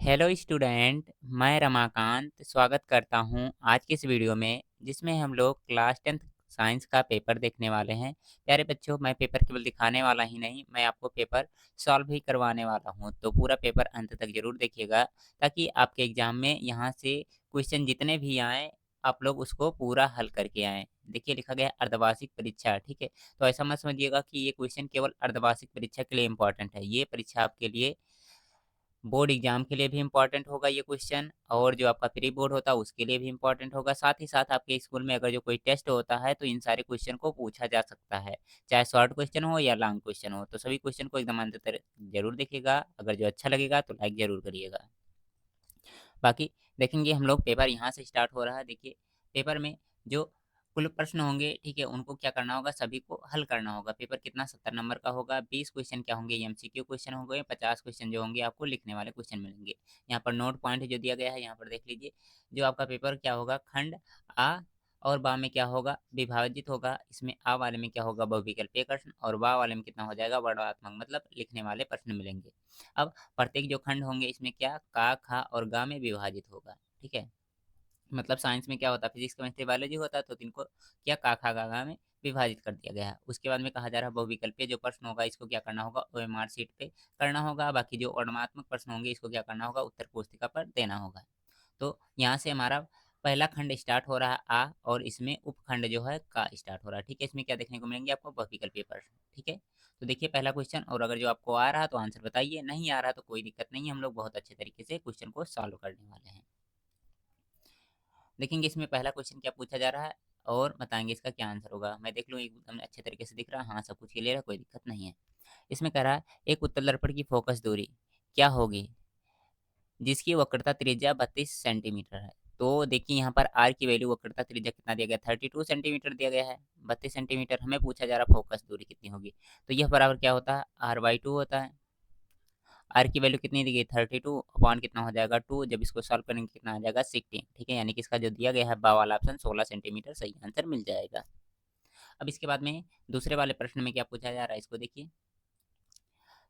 Hello student, मैं रमाकांत स्वागत करता हूं आज की इस वीडियो में जिसमें हम लोग क्लास 10th साइंस का पेपर देखने वाले हैं। प्यारे बच्चों, मैं पेपर केवल दिखाने वाला ही नहीं, मैं आपको पेपर सॉल्व भी करवाने वाला हूं। तो पूरा पेपर अंत तक जरूर देखिएगा ताकि आपके एग्जाम में यहां से क्वेश्चन जितने भी आए आप लोग उसको पूरा हल करके आएँ। देखिए लिखा गया है अर्धवार्षिक परीक्षा, ठीक है। तो ऐसा मत समझिएगा कि ये क्वेश्चन केवल अर्धवार्षिक परीक्षा के लिए इंपॉर्टेंट है। ये परीक्षा आपके लिए बोर्ड एग्जाम के लिए भी इम्पोर्टेंट होगा ये क्वेश्चन, और जो आपका प्री बोर्ड होता है उसके लिए भी इम्पोर्टेंट होगा। साथ ही साथ आपके स्कूल में अगर जो कोई टेस्ट होता है तो इन सारे क्वेश्चन को पूछा जा सकता है, चाहे शॉर्ट क्वेश्चन हो या लॉन्ग क्वेश्चन हो। तो सभी क्वेश्चन को एकदम अंत तक जरूर देखिएगा। अगर जो अच्छा लगेगा तो लाइक जरूर करिएगा। बाकी देखेंगे हम लोग पेपर यहाँ से स्टार्ट हो रहा है। देखिए पेपर में जो कुल प्रश्न होंगे, ठीक है, उनको क्या करना होगा, सभी को हल करना होगा। पेपर कितना 70 नंबर का होगा। 20 क्वेश्चन क्या होंगे, एमसीक्यू क्वेश्चन होंगे। 50 क्वेश्चन जो होंगे आपको लिखने वाले क्वेश्चन मिलेंगे। यहाँ पर नोट पॉइंट जो दिया गया है यहाँ पर देख लीजिए। जो आपका पेपर क्या होगा, खंड आ और बा में क्या होगा, विभाजित होगा। इसमें आ वाले में क्या होगा, बहुविकल्पीय प्रश्न, और बा वाले में कितना हो जाएगा, वर्णनात्मक मतलब लिखने वाले प्रश्न मिलेंगे। अब प्रत्येक जो खंड होंगे इसमें क्या का, खा और गा में विभाजित होगा, ठीक है। मतलब साइंस में क्या होता है, फिजिक्स केमिस्ट्री बायोलॉजी होता है, तो इनको क्या का, खा, गा, गा में विभाजित कर दिया गया है। उसके बाद में कहा जा रहा है बहुविकल्पीय जो प्रश्न होगा इसको क्या करना होगा, ओएमआर शीट पे करना होगा। बाकी जो वर्णनात्मक प्रश्न होंगे इसको क्या करना होगा, उत्तर पुस्तिका पर देना होगा। तो यहाँ से हमारा पहला खंड स्टार्ट हो रहा है आ, और इसमें उपखंड जो है का स्टार्ट हो रहा है, ठीक है। इसमें क्या देखने को मिलेंगे आपको, बहुविकल्पीय प्रश्न, ठीक है। तो देखिए पहला क्वेश्चन, और अगर जो आपको आ रहा है तो आंसर बताइए, नहीं आ रहा तो कोई दिक्कत नहीं है, हम लोग बहुत अच्छे तरीके से क्वेश्चन को सॉल्व करने वाले हैं। देखेंगे इसमें पहला क्वेश्चन क्या पूछा जा रहा है और बताएंगे इसका क्या आंसर होगा। मैं देख लूँ एकदम अच्छे तरीके से दिख रहा है, हाँ सब कुछ क्लियर है, कोई दिक्कत नहीं है। इसमें कह रहा है एक उत्तल दर्पण की फोकस दूरी क्या होगी जिसकी वक्रता त्रिज्या 32 सेंटीमीटर है। तो देखिए यहाँ पर आर की वैल्यू, वक्रता त्रिज्या कितना दिया गया, 32 सेंटीमीटर दिया गया है। 32 सेंटीमीटर, हमें पूछा जा रहा फोकस दूरी कितनी होगी। तो यह बराबर क्या होता है, r/2 होता है। आर की वैल्यू कितनी दी गई, 32 अपॉन कितना हो जाएगा 2, जब इसको सॉल्व करेंगे कितना आ जाएगा 16, ठीक है। यानी कि इसका जो दिया गया है बा वाला ऑप्शन 16 सेंटीमीटर सही आंसर मिल जाएगा। अब इसके बाद में दूसरे वाले प्रश्न में क्या पूछा जा रहा है, इसको देखिए।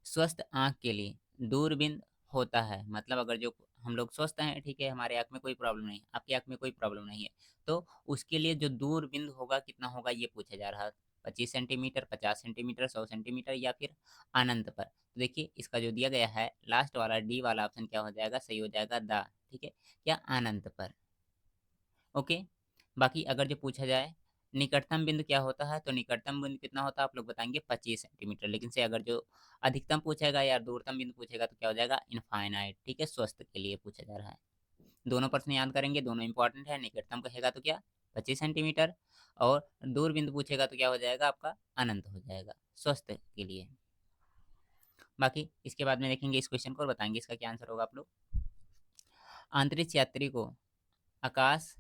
स्वस्थ आंख के लिए दूरबीन होता है, मतलब अगर जो हम लोग स्वस्थ हैं, ठीक है, हमारे आंख में कोई प्रॉब्लम नहीं, आपकी आंख में कोई प्रॉब्लम नहीं है, तो उसके लिए जो दूरबीन होगा कितना होगा ये पूछा जा रहा है। 25 सेंटीमीटर, 50 सेंटीमीटर, 100 सेंटीमीटर, या फिर अनंत पर। तो देखिए इसका जो दिया गया है लास्ट वाला डी वाला ऑप्शन क्या हो जाएगा, सही हो जाएगा दा, ठीक है, या अनंत पर। ओके। बाकी अगर जो पूछा जाए निकटतम बिंदु क्या होता है, तो निकटतम बिंदु कितना होता है आप लोग बताएंगे 25 सेंटीमीटर। लेकिन से अगर जो अधिकतम पूछेगा या दूरतम बिंदु पूछेगा तो क्या हो जाएगा, इनफाइनाइट, ठीक है। स्वस्थ के लिए पूछा जा रहा है। दोनों प्रश्न याद करेंगे, दोनों इंपॉर्टेंट है। निकटतम कहेगा तो क्या 25 सेंटीमीटर, और दूर बिंदु पूछेगा तो क्या हो जाएगा आपका अनंत हो जाएगा, स्वस्थ के लिए। बाकी इसके बाद में देखेंगे इस क्वेश्चन को और बताएंगे इसका क्या आंसर होगा आप लोग। अंतरिक्ष यात्री को आकाश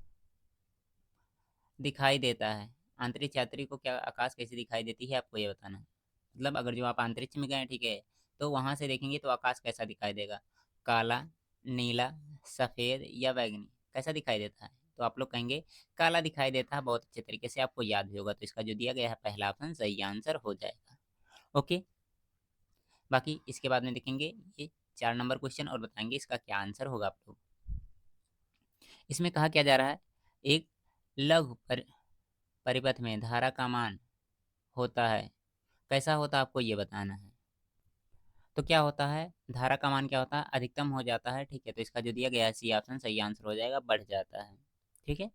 दिखाई देता है, अंतरिक्ष यात्री को क्या आकाश कैसे दिखाई देती है आपको ये बताना है। मतलब अगर जो आप अंतरिक्ष में गए, ठीक है, तो वहां से देखेंगे तो आकाश कैसा दिखाई देगा, काला, नीला, सफेद या बैंगनी, कैसा दिखाई देता है। तो आप लोग कहेंगे काला दिखाई देता है, बहुत अच्छे तरीके से आपको याद भी होगा। तो इसका जो दिया गया है पहला ऑप्शन सही आंसर हो जाएगा। ओके। बाकी इसके बाद में देखेंगे ये 4 नंबर क्वेश्चन और बताएंगे इसका क्या आंसर होगा आप लोग। इसमें कहा क्या जा रहा है, एक लघु परिपथ में धारा का मान होता है, कैसा होता है आपको ये बताना है। तो क्या होता है, धारा का मान क्या होता है, अधिकतम हो जाता है, ठीक है। तो इसका जो दिया गया है सी ऑप्शन सही आंसर हो जाएगा, बढ़ जाता है, ठीक है।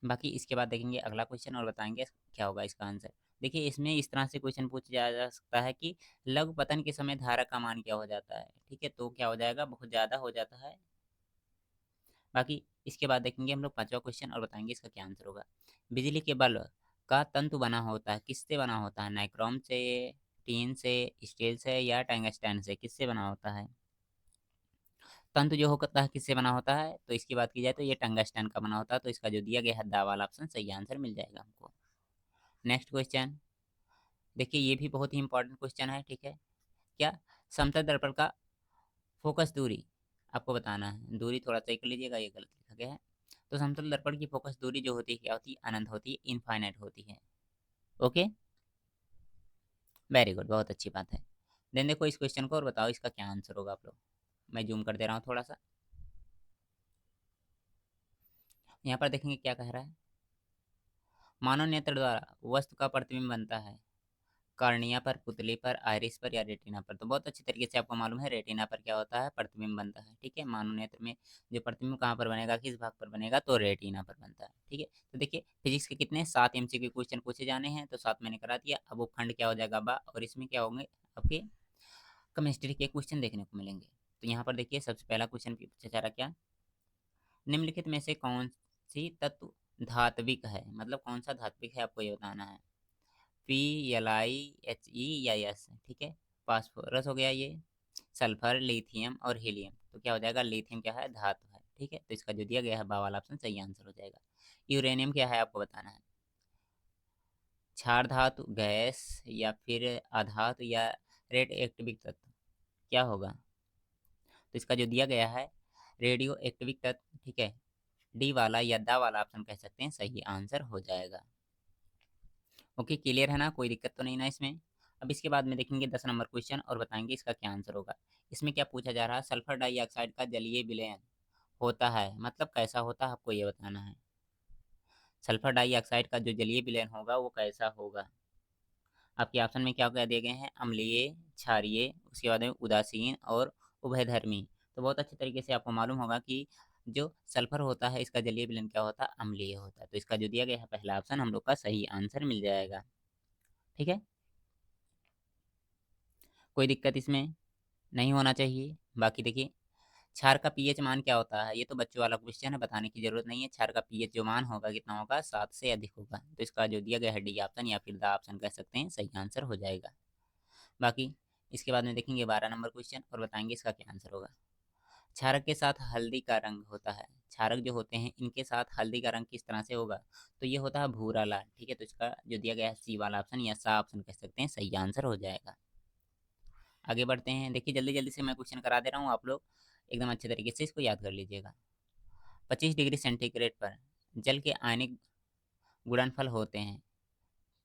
बाकी इसके बाद देखेंगे अगला क्वेश्चन और बताएंगे क्या होगा इसका आंसर। देखिए इसमें इस तरह से क्वेश्चन पूछा जा सकता है कि लघु पतन के समय धारा का मान क्या हो जाता है, ठीक है। तो क्या हो जाएगा, बहुत ज़्यादा हो जाता है। बाकी इसके बाद देखेंगे हम लोग 5वां क्वेश्चन और बताएंगे इसका क्या आंसर होगा। बिजली के बल्ब का तंतु बना होता है, किससे बना होता है, नाइक्रोम से, टीन से, स्टील से या टंगस्टन से, किससे बना होता है। तंतु जो होता है किससे बना होता है, तो इसकी बात की जाए तो ये टंगस्टन का बना होता है। तो इसका जो दिया गया है दा वाला ऑप्शन सही आंसर मिल जाएगा हमको। नेक्स्ट क्वेश्चन देखिए, ये भी बहुत ही इंपॉर्टेंट क्वेश्चन है, ठीक है। क्या समतल दर्पण का फोकस दूरी आपको बताना है। दूरी थोड़ा सही कर लीजिएगा, ये गलत लिखा गया है। तो समतल दर्पण की फोकस दूरी जो होती है क्या होती है, अनंत होती है, इनफाइनाइट होती है। ओके, वेरी गुड, बहुत अच्छी बात है। देन देखो इस क्वेश्चन को और बताओ इसका क्या आंसर होगा आप लोग। मैं जूम कर दे रहा हूँ थोड़ा सा। यहाँ पर देखेंगे क्या कह रहा है। मानव नेत्र द्वारा वस्तु का प्रतिबिंब बनता है कार्निया पर, पुतली पर, आइरिस पर या रेटिना पर। तो बहुत अच्छी तरीके से आपको मालूम है रेटिना पर क्या होता है, प्रतिबिंब बनता है। ठीक है, मानव नेत्र में जो प्रतिबिंब कहाँ पर बनेगा, किस भाग पर बनेगा, तो रेटिना पर बनता है। ठीक है, तो देखिए फिजिक्स के कितने 7 MCQ क्वेश्चन पूछे जाने हैं, तो 7 मैंने करा दिया। अब वो खंड क्या हो जाएगा बा, और इसमें क्या होंगे आपके केमिस्ट्री के क्वेश्चन देखने को मिलेंगे। तो यहाँ पर देखिए सबसे पहला क्वेश्चन पूछा जा रहा क्या, निम्नलिखित में से कौन सी तत्व धात्विक है, मतलब कौन सा धात्विक है आपको ये बताना है। PLI HE या यस। ठीक है, फास्फोरस हो गया ये, सल्फर, लिथियम और हीलियम। तो क्या हो जाएगा, लिथियम क्या है, धातु है। ठीक है, तो इसका जो दिया गया है बा वाला ऑप्शन सही आंसर हो जाएगा। यूरेनियम क्या है आपको बताना है, क्षार धातु, गैस या फिर अधातु या रेड एक्टिविक तत्व, क्या होगा। तो इसका जो दिया गया है रेडियो एक्टिविक तत्व। ठीक है, डी वाला या दा वाला ऑप्शन कह सकते हैं, सही आंसर हो जाएगा। ओके, क्लियर है ना, कोई दिक्कत तो नहीं ना इसमें। अब इसके बाद में देखेंगे 10 नंबर क्वेश्चन और बताएंगे इसका क्या आंसर होगा। इसमें क्या पूछा जा रहा है, सल्फर डाइऑक्साइड का जलीय विलयन होता है, मतलब कैसा होता है आपको ये बताना है। सल्फर डाइऑक्साइड का जो जलीय विलयन होगा वो कैसा होगा। आपके ऑप्शन में क्या क्या दिए गए हैं, अम्लीय, क्षारीय, उसके बाद में उदासीन और उभयधर्मी। तो बहुत अच्छे तरीके से आपको मालूम होगा कि जो सल्फर होता है इसका जलीय विलयन क्या होता है, अम्लीय होता है। तो इसका जो दिया गया है पहला ऑप्शन हम लोग का सही आंसर मिल जाएगा। ठीक है, कोई दिक्कत इसमें नहीं होना चाहिए। बाकी देखिए क्षार का पीएच मान क्या होता है, ये तो बच्चों वाला क्वेश्चन है, बताने की जरूरत नहीं है। क्षार का पीएच जो मान होगा कितना होगा, 7 से अधिक होगा। तो इसका जो दिया गया है डी ऑप्शन या फिर द ऑप्शन कह सकते हैं, सही आंसर हो जाएगा। बाकी इसके बाद में देखेंगे 12 नंबर क्वेश्चन और बताएंगे इसका क्या आंसर होगा। क्षारक के साथ हल्दी का रंग होता है, क्षारक जो होते हैं इनके साथ हल्दी का रंग किस तरह से होगा, तो ये होता है भूरा लाल। ठीक है, तो इसका जो दिया गया है सी वाला ऑप्शन या सा ऑप्शन कह सकते हैं, सही आंसर हो जाएगा। आगे बढ़ते हैं, देखिए जल्दी जल्दी से मैं क्वेश्चन करा दे रहा हूँ, आप लोग एकदम अच्छे तरीके से इसको याद कर लीजिएगा। 25 डिग्री सेंटीग्रेड पर जल के आयनिक गुणनफल होते हैं,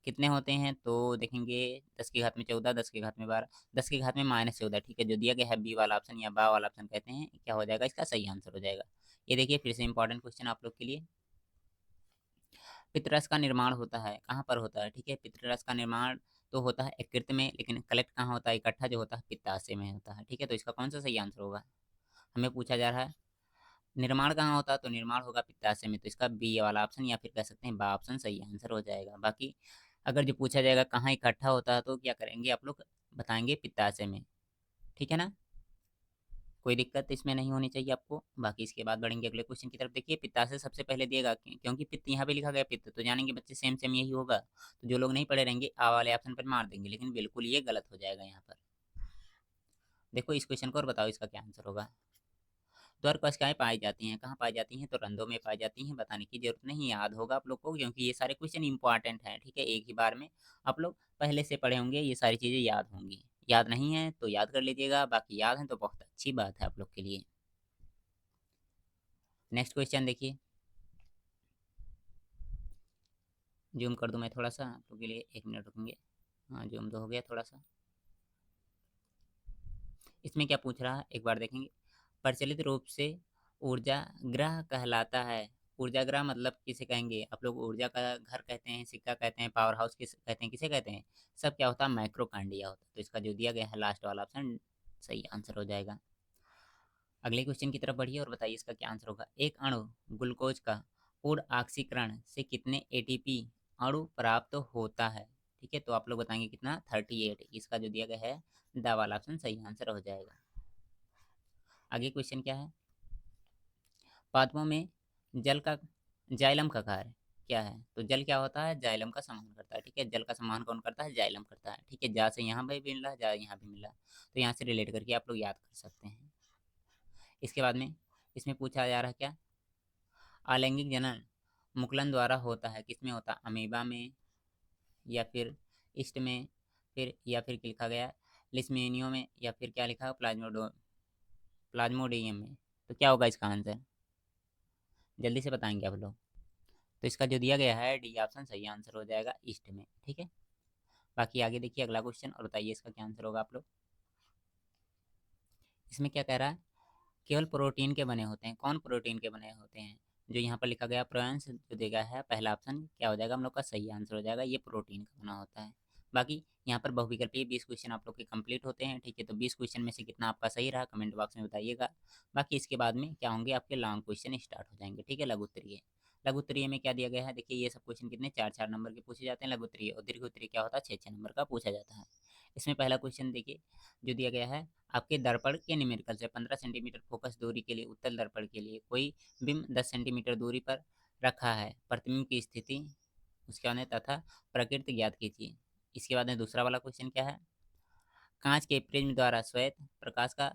कितने होते हैं, तो देखेंगे 10 की घात में 14, 10 की घात में 12, 10 की घात में -14। ठीक है, जो दिया गया है बी वाला ऑप्शन या बा वाला ऑप्शन कहते हैं, क्या हो जाएगा, इसका सही आंसर हो जाएगा। ये देखिए फिर से इंपॉर्टेंट क्वेश्चन आप लोग के लिए। पितरस का निर्माण होता है कहाँ पर होता है, ठीक है, पितरस का निर्माण तो होता है यकृत में, लेकिन कलेक्ट कहाँ होता है, इकट्ठा जो होता है पित्ताशय में होता है। ठीक है, तो इसका कौन सा सही आंसर होगा, हमें पूछा जा रहा है निर्माण कहाँ होता है, तो निर्माण होगा पित्ताशय में। तो इसका बी वाला ऑप्शन या फिर कह सकते हैं बा ऑप्शन सही आंसर हो जाएगा। बाकी अगर जो पूछा जाएगा कहाँ इकट्ठा होता है, तो क्या करेंगे आप लोग बताएंगे पित्ताशय में। ठीक है ना, कोई दिक्कत इसमें नहीं होनी चाहिए आपको। बाकी इसके बाद बढ़ेंगे अगले क्वेश्चन की तरफ। देखिए पित्ताशय सबसे पहले दिएगा क्योंकि पित्त यहाँ पे लिखा गया पित्त, तो जानेंगे बच्चे सेम सेम यही होगा। तो जो लोग नहीं पढ़े रहेंगे आ वाले ऑप्शन पर मार देंगे, लेकिन बिल्कुल ये गलत हो जाएगा। यहाँ पर देखो इस क्वेश्चन को और बताओ इसका क्या आंसर होगा। द्वारकोशिकाएं पाई जाती हैं कहाँ पाई जाती हैं, तो रंध्रों में पाई जाती हैं, बताने की जरूरत नहीं, याद होगा आप लोग को, क्योंकि ये सारे क्वेश्चन इंपॉर्टेंट हैं। ठीक है, एक ही बार में आप लोग पहले से पढ़े होंगे, ये सारी चीज़ें याद होंगी। याद नहीं है तो याद कर लीजिएगा, बाकी याद है तो बहुत अच्छी बात है आप लोग के लिए। नेक्स्ट क्वेश्चन देखिए, जूम कर दूं मैं थोड़ा सा आप लोग के लिए, 1 मिनट रुकेंगे। हाँ जूम तो हो गया थोड़ा सा। इसमें क्या पूछ रहा है एक बार देखेंगे। प्रचलित रूप से ऊर्जा ग्रह कहलाता है, ऊर्जा ग्रह मतलब किसे कहेंगे आप लोग, ऊर्जा का घर कहते हैं, सिक्का कहते हैं, पावर हाउस किसे कहते हैं, किसे कहते हैं, सब क्या होता है, माइक्रोकांडिया होता है। तो इसका जो दिया गया है लास्ट वाला ऑप्शन सही आंसर हो जाएगा। अगले क्वेश्चन की तरफ बढ़िए और बताइए इसका क्या आंसर होगा। एक अणु ग्लूकोज का पूर्ण ऑक्सीकरण से कितने ATP अणु प्राप्त होता है। ठीक है, तो आप लोग बताएंगे कितना, 38। इसका जो दिया गया है द वाला ऑप्शन सही आंसर हो जाएगा। आगे क्वेश्चन क्या है, पादपों में जल का जाइलम का कार्य क्या है, तो जल क्या होता है, जाइलम का संवहन करता है। ठीक है, जल का संवहन कौन करता है, जाइलम करता है। ठीक है, जा से यहाँ पे भी मिला, जा यहाँ भी मिला, तो यहाँ से रिलेट करके आप लोग याद कर सकते हैं। इसके बाद में इसमें पूछा जा रहा है क्या, अलैंगिक जनन मुकुलन द्वारा होता है, किसमें होता है, अमीबा में या फिर ईस्ट में, फिर या फिर लिखा गया लिस्मेनियो में, या फिर क्या लिखा है प्लाज्मोडियम में। तो क्या होगा इसका आंसर, जल्दी से बताएंगे आप लोग। तो इसका जो दिया गया है डी ऑप्शन सही आंसर हो जाएगा, ईस्ट में। ठीक है, बाकी आगे देखिए अगला क्वेश्चन और बताइए इसका क्या आंसर होगा आप लोग। इसमें क्या कह रहा है, केवल प्रोटीन के बने होते हैं। कौन प्रोटीन के बने होते हैं? जो यहाँ पर लिखा गया प्रोएंस जो देगा है पहला ऑप्शन क्या हो जाएगा, हम लोग का सही आंसर हो जाएगा, ये प्रोटीन का बना होता है। बाकी यहाँ पर बहुविकल्पीय 20 क्वेश्चन आप लोग के कंप्लीट होते हैं, ठीक है। तो 20 क्वेश्चन में से कितना आपका सही रहा कमेंट बॉक्स में बताइएगा। बाकी इसके बाद में क्या होंगे, आपके लॉन्ग क्वेश्चन स्टार्ट हो जाएंगे, ठीक है। लघु उत्तरीय, लघु उत्तरीय में क्या दिया गया है, देखिए ये सब क्वेश्चन कितने 4-4 नंबर के पूछे जाते हैं लघु उत्तरीय, और दीर्घ उत्तरीय क्या होता है 6-6 नंबर का पूछा जाता है। इसमें पहला क्वेश्चन देखिए जो दिया गया है, आपके दर्पण के न्यूमेरिकल से 15 सेंटीमीटर फोकस दूरी के लिए उत्तल दर्पण के लिए कोई बिंब 10 सेंटीमीटर दूरी पर रखा है, प्रतिबिंब की स्थिति उसके बाद में तथा प्रकृति ज्ञात कीजिए। इसके बाद में दूसरा वाला क्वेश्चन क्या है, कांच के प्रिज्म द्वारा श्वेत प्रकाश का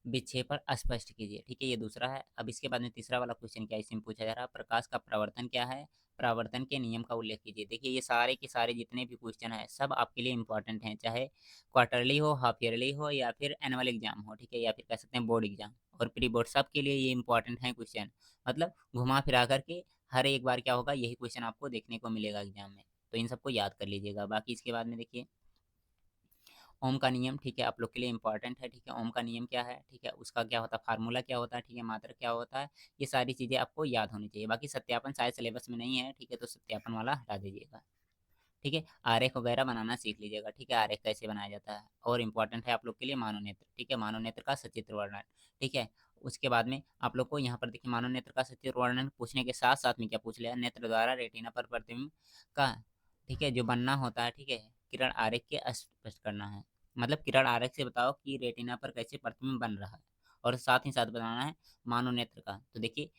विक्षेपण स्पष्ट कीजिए, ठीक है, ये दूसरा है। अब इसके बाद में तीसरा वाला क्वेश्चन क्या है, इसमें पूछा जा रहा है प्रकाश का परावर्तन क्या है, परावर्तन के नियम का उल्लेख कीजिए। देखिए ये सारे के सारे जितने भी क्वेश्चन है सब आपके लिए इंपॉर्टेंट हैं, चाहे क्वार्टरली हो, हाफ ईयरली हो, या फिर एनुअल एग्जाम हो, ठीक है, या फिर कह सकते हैं बोर्ड एग्जाम और प्री बोर्ड, सब के लिए ये इंपॉर्टेंट है क्वेश्चन। मतलब घुमा फिरा करके हर एक बार क्या होगा, यही क्वेश्चन आपको देखने को मिलेगा एग्जाम में, तो इन सबको याद कर लीजिएगा। बाकी इसके बाद में देखिए ओम का नियम, ठीक है, आप लोग के लिए इंपॉर्टेंट है, ठीक है। ओम का नियम क्या है, ठीक है, उसका क्या होता है, फार्मूला क्या होता है, ठीक है, मात्रक क्या होता है, ये सारी चीज़ें आपको याद होनी चाहिए। बाकी सत्यापन शायद सिलेबस में नहीं है, ठीक है, तो सत्यापन वाला हटा दीजिएगा, ठीक है। आरेख वगैरह बनाना सीख लीजिएगा, ठीक है, आरेख कैसे बनाया जाता है। और इम्पॉर्टेंट है आप लोग के लिए मानोनेत्र, ठीक है, मानोनेत्र का सचित्र वर्णन, ठीक है। उसके बाद में आप लोग को यहाँ पर देखिए मानोनेत्र का सचित्र वर्णन पूछने के साथ साथ में क्या पूछ लिया, नेत्र द्वारा रेटिना पर प्रतिबिंब का, ठीक है, जो बनना होता है, ठीक है, किरण आरेख के स्पष्ट करना है। मतलब किरण आरेख से बताओ कि रेटिना पर कैसे प्रतिबिंब बन रहा है, और साथ ही साथ बताना है मानोनेत्र का। तो देखिए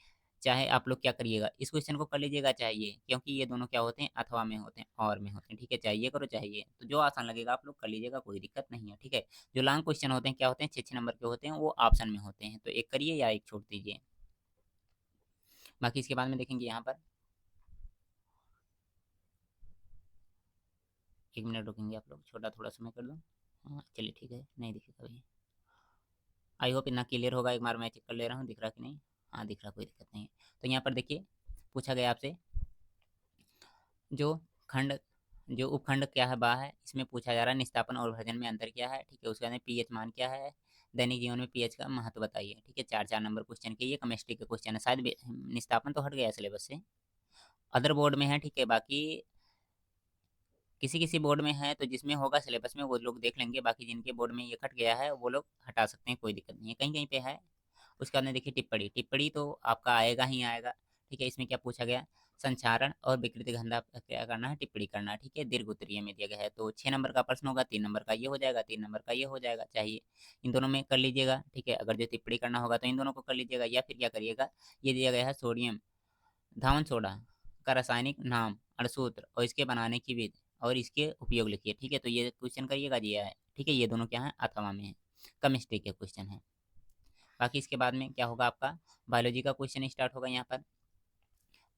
चाहे आप लोग क्या करिएगा, इस क्वेश्चन को कर लीजिएगा चाहिए, क्योंकि ये दोनों क्या होते हैं, अथवा में होते हैं, और में होते हैं, ठीक है। चाहिए करो चाहिए, तो जो आसान लगेगा आप लोग कर लीजिएगा, कोई दिक्कत नहीं है, ठीक है। जो लॉन्ग क्वेश्चन होते हैं क्या होते हैं, 6-6 नंबर के होते हैं, वो ऑप्शन में होते हैं, तो एक करिए या एक छोड़ दीजिए। बाकी इसके बाद में देखेंगे यहाँ पर, 1 मिनट रुकेंगे आप लोग, छोटा थोड़ा सा मैं कर दूँ। हाँ चलिए ठीक है, नहीं दिखेगा भाई, आई होप इतना क्लियर होगा। एक बार मैं चेक कर ले रहा हूँ दिख रहा कि नहीं, हाँ दिख रहा, कोई दिक्कत नहीं है। तो यहाँ पर देखिए पूछा गया आपसे जो खंड, जो उपखंड क्या है बा है, इसमें पूछा जा रहा है निस्तापन और भर्जन में अंतर क्या है, ठीक है। उसके बाद में पीएच मान क्या है, दैनिक जीवन में पीएच का महत्व बताइए, ठीक है। 4-4 नंबर क्वेश्चन के ये केमिस्ट्री के क्वेश्चन है, शायद निस्तापन तो हट गया सिलेबस से, अदर बोर्ड में है, ठीक है। बाकी किसी किसी बोर्ड में है तो जिसमें होगा सिलेबस में वो लोग देख लेंगे, बाकी जिनके बोर्ड में ये कट गया है वो लोग हटा सकते हैं, कोई दिक्कत नहीं है, कहीं कहीं पे है। उसके बाद में देखिए टिप्पणी, टिप्पणी तो आपका आएगा ही आएगा, ठीक है। इसमें क्या पूछा गया, संचारण और विकृति गंधा क्या करना है, टिप्पणी करना, ठीक है, दीर्घ उत्तरीय में दिया गया है। तो 6 नंबर का प्रश्न होगा, 3 नंबर का ये हो जाएगा, 3 नंबर का ये हो जाएगा, चाहिए इन दोनों में कर लीजिएगा, ठीक है। अगर जो टिप्पणी करना होगा तो इन दोनों को कर लीजिएगा, या फिर क्या करिएगा, ये दिया गया है सोडियम धावन सोडा का रासायनिक नाम, अणुसूत्र और इसके बनाने की विधि और इसके उपयोग लिखिए, ठीक है। तो ये क्वेश्चन करिएगा दिया है, ठीक है, ये दोनों क्या है, अथवा में है, केमिस्ट्री के क्वेश्चन है। बाकी इसके बाद में क्या होगा, आपका बायोलॉजी का क्वेश्चन स्टार्ट होगा। यहाँ पर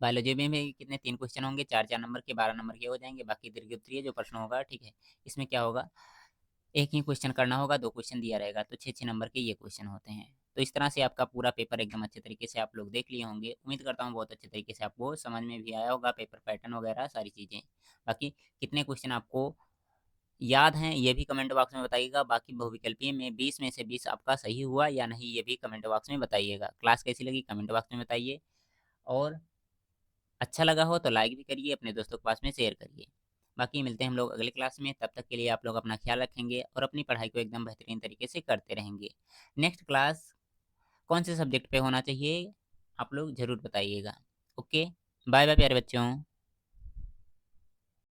बायोलॉजी में भी कितने 3 क्वेश्चन होंगे, 4-4 नंबर के, 12 नंबर के हो जाएंगे। बाकी दीर्घ उत्तरीय जो प्रश्न होगा, ठीक है, इसमें क्या होगा, एक ही क्वेश्चन करना होगा, 2 क्वेश्चन दिया रहेगा, तो 6-6 नंबर के ये क्वेश्चन होते हैं। तो इस तरह से आपका पूरा पेपर एकदम अच्छे तरीके से आप लोग देख लिए होंगे, उम्मीद करता हूँ बहुत अच्छे तरीके से आपको समझ में भी आया होगा, पेपर पैटर्न वगैरह सारी चीज़ें। बाकी कितने क्वेश्चन आपको याद हैं ये भी कमेंट बॉक्स में बताइएगा। बाकी बहुविकल्पीय में 20 में से 20 आपका सही हुआ या नहीं, ये भी कमेंट बॉक्स में बताइएगा। क्लास कैसी लगी कमेंट बॉक्स में बताइए, और अच्छा लगा हो तो लाइक भी करिए, अपने दोस्तों के पास में शेयर करिए। बाकी मिलते हैं हम लोग अगले क्लास में, तब तक के लिए आप लोग अपना ख्याल रखेंगे और अपनी पढ़ाई को एकदम बेहतरीन तरीके से करते रहेंगे। नेक्स्ट क्लास कौन से सब्जेक्ट पे होना चाहिए आप लोग ज़रूर बताइएगा। ओके, बाय बाय प्यारे बच्चों।